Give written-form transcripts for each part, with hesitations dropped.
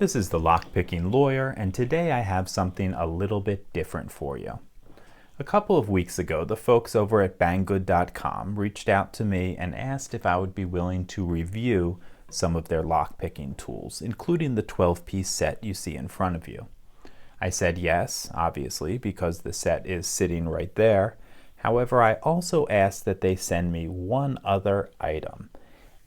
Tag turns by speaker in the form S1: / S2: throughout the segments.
S1: This is the Lockpicking Lawyer, and today I have something a little bit different for you. A couple of weeks ago, the folks over at Banggood.com reached out to me and asked if I would be willing to review some of their lockpicking tools, including the 12-piece set you see in front of you. I said yes, obviously, because the set is sitting right there. However, I also asked that they send me one other item.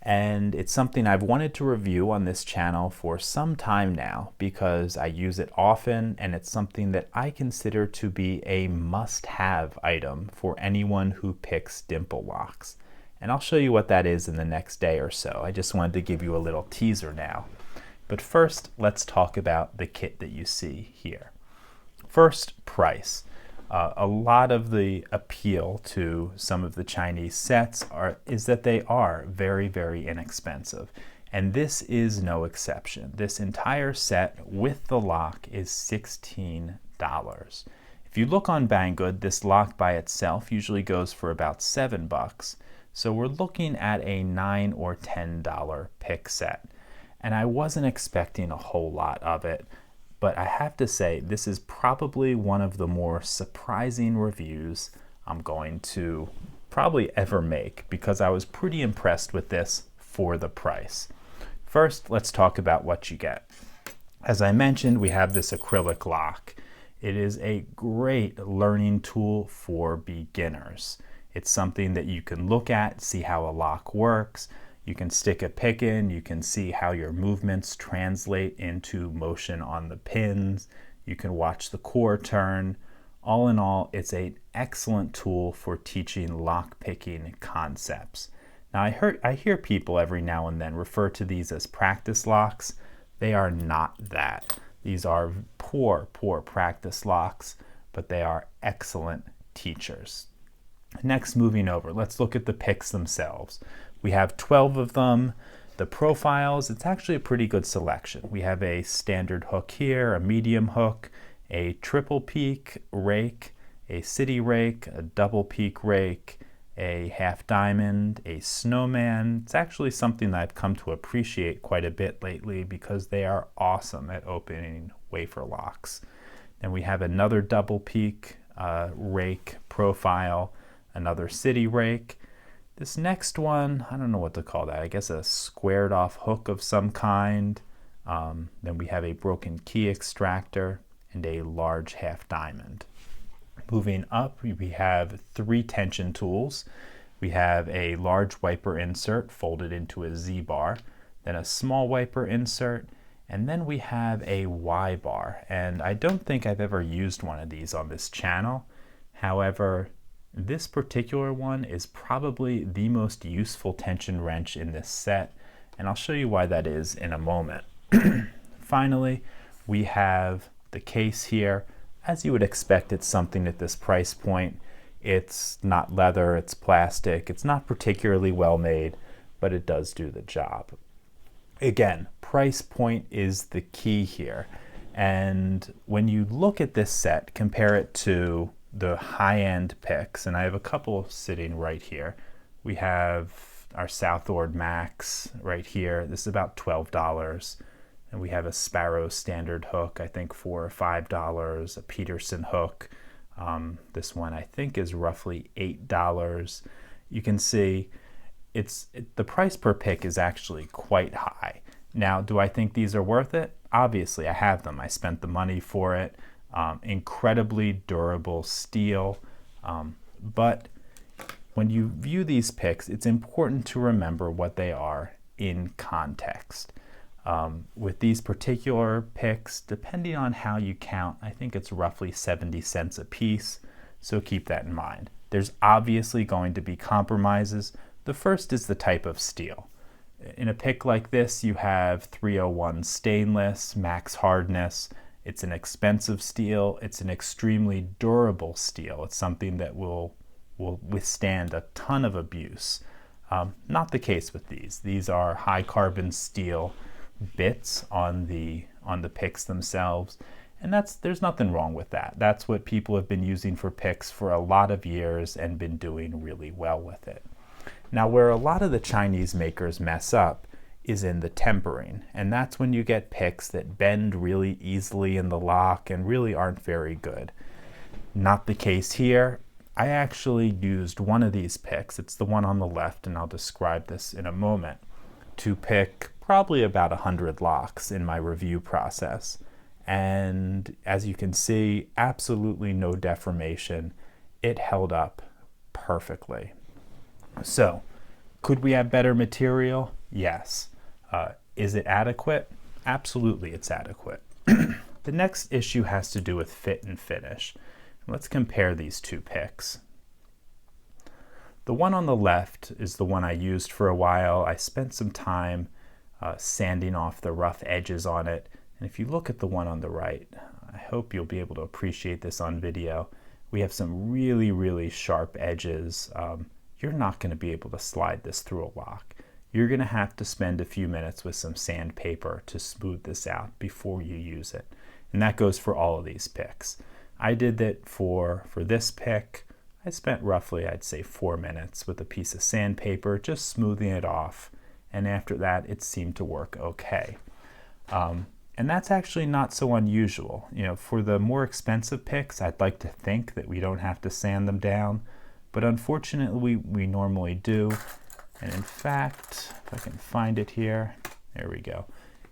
S1: And it's something I've wanted to review on this channel for some time now because I use it often, and it's something that I consider to be a must-have item for anyone who picks dimple locks. And I'll show you what that is in the next day or so. I just wanted to give you a little teaser now. But first, let's talk about the kit that you see here. First, price. A lot of the appeal to some of the Chinese sets is that they are very, very inexpensive. And this is no exception. This entire set with the lock is $16. If you look on Banggood, this lock by itself usually goes for about $7. So we're looking at a $9 or $10 pick set. And I wasn't expecting a whole lot of it. But I have to say, this is probably one of the more surprising reviews I'm going to probably ever make because I was pretty impressed with this for the price. First, let's talk about what you get. As I mentioned, we have this acrylic lock. It is a great learning tool for beginners. It's something that you can look at, see how a lock works. You can stick a pick in, you can see how your movements translate into motion on the pins. You can watch the core turn. All in all, it's an excellent tool for teaching lock picking concepts. Now I hear people every now and then refer to these as practice locks. They are not that. These are poor practice locks, but they are excellent teachers. Next, moving over, let's look at the picks themselves. We have 12 of them. The profiles, it's actually a pretty good selection. We have a standard hook here, a medium hook, a triple peak rake, a city rake, a double peak rake, a half diamond, a snowman. It's actually something that I've come to appreciate quite a bit lately because they are awesome at opening wafer locks. Then we have another double peak rake profile, another city rake. This next one, I don't know what to call that. I guess a squared off hook of some kind. Then we have a broken key extractor and a large half diamond. Moving up, we have 3 tension tools. We have a large wiper insert folded into a Z-bar, then a small wiper insert, and then we have a Y-bar. And I don't think I've ever used one of these on this channel. However, this particular one is probably the most useful tension wrench in this set, and I'll show you why that is in a moment. Finally, we have the case here. As you would expect, it's something at this price point. It's not leather, it's plastic. It's not particularly well made, but it does do the job. Again, price point is the key here. And when you look at this set, compare it to the high-end picks, and I have a couple sitting right here. We have our Southord Max right here. This is about $12. And we have a Sparrow standard hook, I think $4 or $5. A Peterson hook. This one I think is roughly $8. You can see the price per pick is actually quite high. Now, do I think these are worth it? Obviously, I have them. I spent the money for it. Incredibly durable steel, but when you view these picks, it's important to remember what they are in context. With these particular picks, depending on how you count, I think it's roughly 70 cents a piece, so keep that in mind. There's obviously going to be compromises. The first is the type of steel. In a pick like this, you have 301 stainless, max hardness. It's an expensive steel. It's an extremely durable steel. It's something that will withstand a ton of abuse. Not the case with these. These are high carbon steel bits on the picks themselves, and there's nothing wrong with that. That's what people have been using for picks for a lot of years and been doing really well with it. Now, where a lot of the Chinese makers mess up is in the tempering, and that's when you get picks that bend really easily in the lock and really aren't very good. Not the case here. I actually used one of these picks, it's the one on the left, and I'll describe this in a moment, to pick probably about 100 locks in my review process. And as you can see, absolutely no deformation. It held up perfectly. So, could we have better material? Yes. Is it adequate? Absolutely, it's adequate. The next issue has to do with fit and finish. Let's compare these two picks. The one on the left is the one I used for a while. I spent some time sanding off the rough edges on it. And if you look at the one on the right, I hope you'll be able to appreciate this on video. We have some really, really sharp edges. You're not going to be able to slide this through a lock. You're going to have to spend a few minutes with some sandpaper to smooth this out before you use it. And that goes for all of these picks. I did that for this pick. I spent roughly, I'd say, 4 minutes with a piece of sandpaper, just smoothing it off. And after that, it seemed to work okay. And that's actually not so unusual. You know, for the more expensive picks, I'd like to think that we don't have to sand them down. But unfortunately, we normally do. And in fact, if I can find it here, there we go.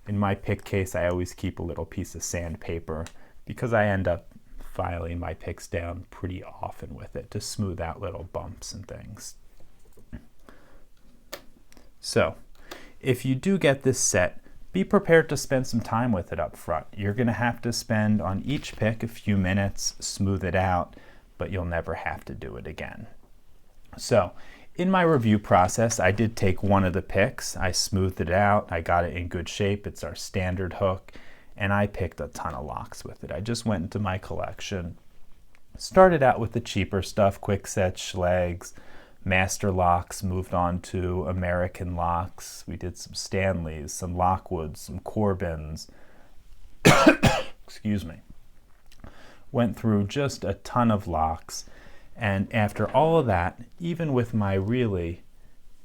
S1: In my pick case, I always keep a little piece of sandpaper because I end up filing my picks down pretty often with it to smooth out little bumps and things. So, if you do get this set, be prepared to spend some time with it up front. You're going to have to spend on each pick a few minutes, smooth it out, but you'll never have to do it again. So, in my review process, I did take one of the picks, I smoothed it out, I got it in good shape, it's our standard hook, and I picked a ton of locks with it. I just went into my collection, started out with the cheaper stuff, Quicksets, Schlegs, Master Locks, moved on to American locks, we did some Stanleys, some Lockwoods, some Corbins, excuse me. Went through just a ton of locks. And after all of that, even with my really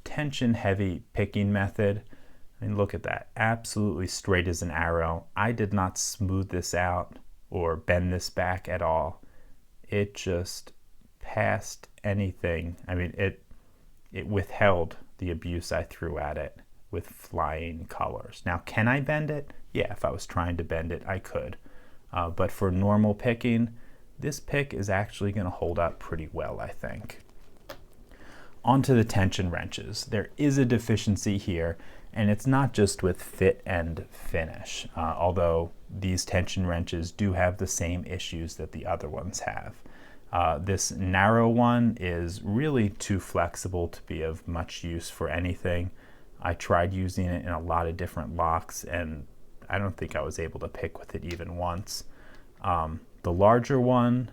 S1: tension-heavy picking method, I mean, look at that, absolutely straight as an arrow. I did not smooth this out or bend this back at all. It just passed anything. I mean, it withheld the abuse I threw at it with flying colors. Now, can I bend it? Yeah, if I was trying to bend it, I could. But for normal picking, this pick is actually going to hold up pretty well, I think. Onto the tension wrenches. There is a deficiency here, and it's not just with fit and finish, although these tension wrenches do have the same issues that the other ones have. This narrow one is really too flexible to be of much use for anything. I tried using it in a lot of different locks, and I don't think I was able to pick with it even once. The larger one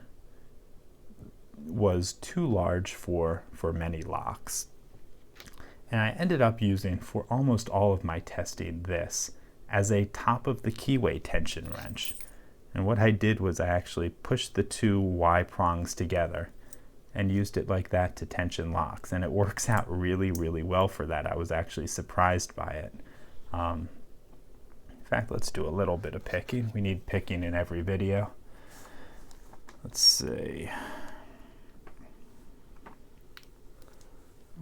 S1: was too large for many locks. And I ended up using, for almost all of my testing, this as a top of the keyway tension wrench. And what I did was I actually pushed the two Y prongs together and used it like that to tension locks. And it works out really, really well for that. I was actually surprised by it. In fact, let's do a little bit of picking. We need picking in every video. Let's see.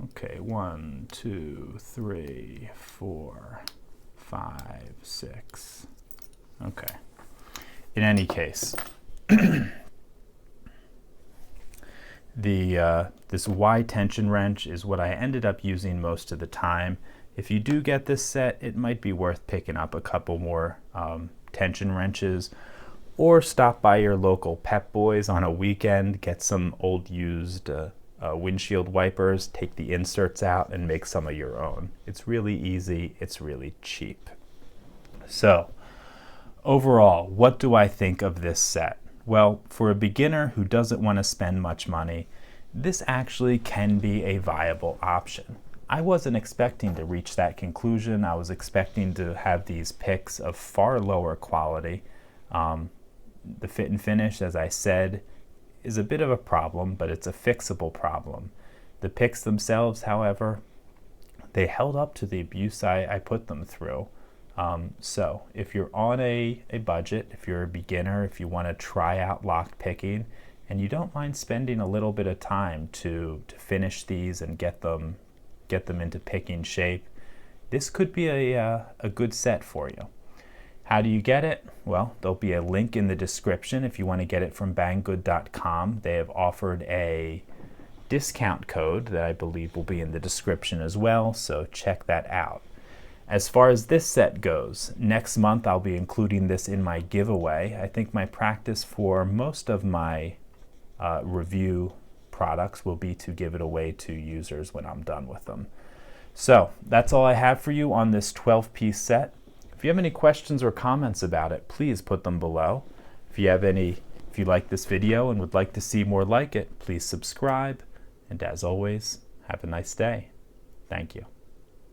S1: Okay, 1, 2, 3, 4, 5, 6. Okay. In any case, this Y tension wrench is what I ended up using most of the time. If you do get this set, it might be worth picking up a couple more tension wrenches, or stop by your local Pep Boys on a weekend, get some old used windshield wipers, take the inserts out, and make some of your own. It's really easy, it's really cheap. So, overall, what do I think of this set? Well, for a beginner who doesn't want to spend much money, this actually can be a viable option. I wasn't expecting to reach that conclusion. I was expecting to have these picks of far lower quality. The fit and finish, as I said, is a bit of a problem, but it's a fixable problem. The picks themselves, however, they held up to the abuse I put them through. So if you're on a budget, if you're a beginner, if you want to try out lock picking, and you don't mind spending a little bit of time to finish these and get them into picking shape, this could be a good set for you. How do you get it? Well, there'll be a link in the description if you want to get it from Banggood.com. They have offered a discount code that I believe will be in the description as well, so check that out. As far as this set goes, next month I'll be including this in my giveaway. I think my practice for most of my review products will be to give it away to users when I'm done with them. So that's all I have for you on this 12-piece set. If you have any questions or comments about it, please put them below. If you like this video and would like to see more like it, please subscribe. And as always, have a nice day. Thank you.